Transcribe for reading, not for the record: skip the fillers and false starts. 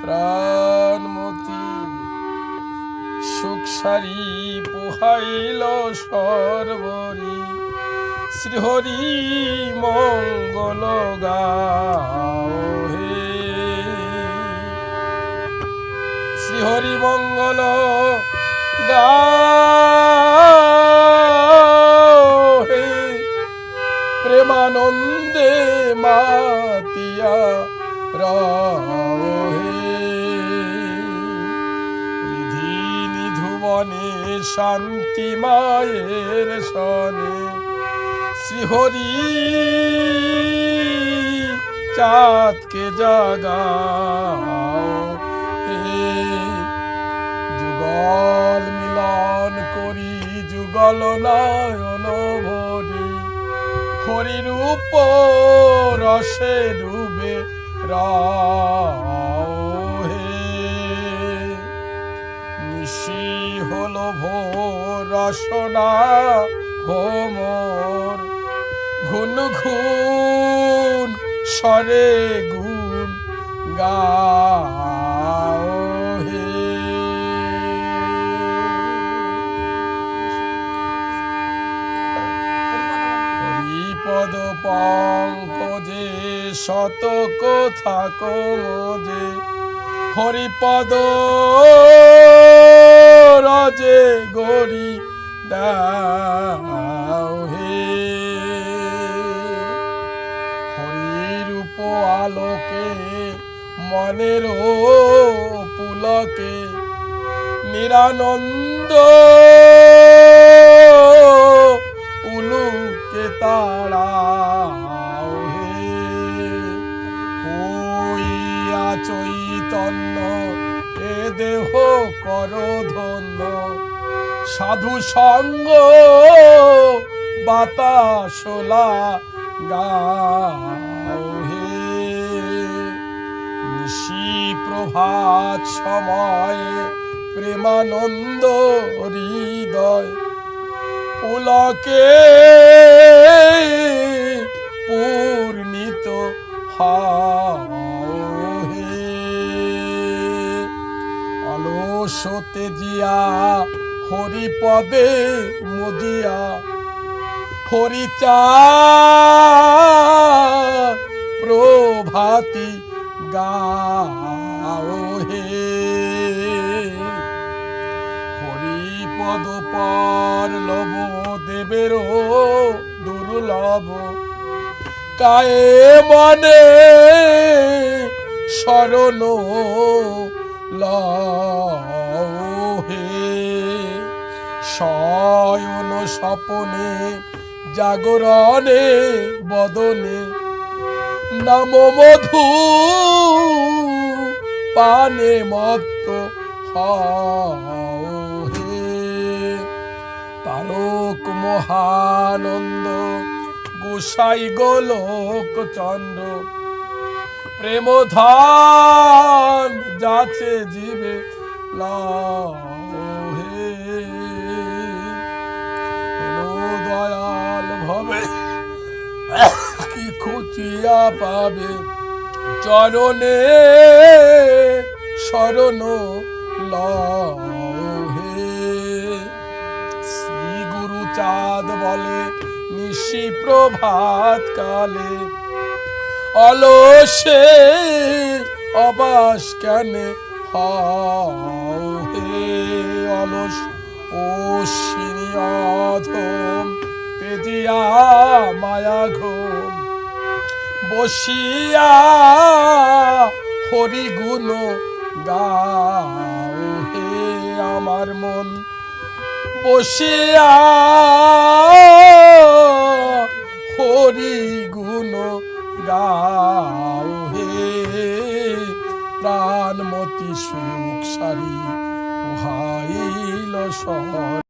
প্রাণমতি সুখ সারি পোহাইল সর্বরি শ্রীহরি মঙ্গল গাও হে শ্রীহরি মঙ্গল গাও হে প্রেমানন্দে মাতিয়া রাও হে রিধি নিধুবনে শান্তি মায়ের সনে শ্রীহরি চাঁদকে জাগাও হে যুগল মিলন করি যুগল নয়ন ভরি হরিরূপ রসে ডুবে রাও হে নিশি হলো ভোর রসনা হোমর ঘুন ঘুন স্বরে গুণ গাও হে হরিপদ পঙ্কজে শত কথা কমজে হরিপদ রজে গরি দাও হে হরিরূপ আলোকে মনের পুলকে নিরানন্দ উলুকে তাড়াও হে হইয়া চৈতন্য এ দেহ কর ধন্য সাধু সঙ্গ বাতাসলা গাও হে নিশি প্রভাত সময় প্রেমানন্দ হৃদয় পুলকে পূর্ণিত হাও হে অলসতে জিয়া হরিপদে মজিয়া হরিচাঁদ প্রভাতি গাও হে হরিপদ পর লব দেবের দুর্লভ কায়ে মনে শরণ লও হে শয়ন স্বপনে জাগরণে বদনে নাম মধু পানে মত্ত হও হে তারক মহানন্দ গোসাই গোলক চন্দ্র প্রেম ধান যাচে জীবে লাও হে দয়াল ভবে কি খুঁচিয়া পাবে চরণে শরণ লও হে শ্রী গুরু চাঁদ বলে নিশি প্রভাত কালে অলসে অবাস কেনে হও হে অলস অশ্বিনী অধম পেজিয়া মায়া ঘোম বসিয়া হরি গুণ গাও হে আমার মন বসিয়া হরি গুণ গাও হে প্রাণমতি সুখ সারি পোহাইল সর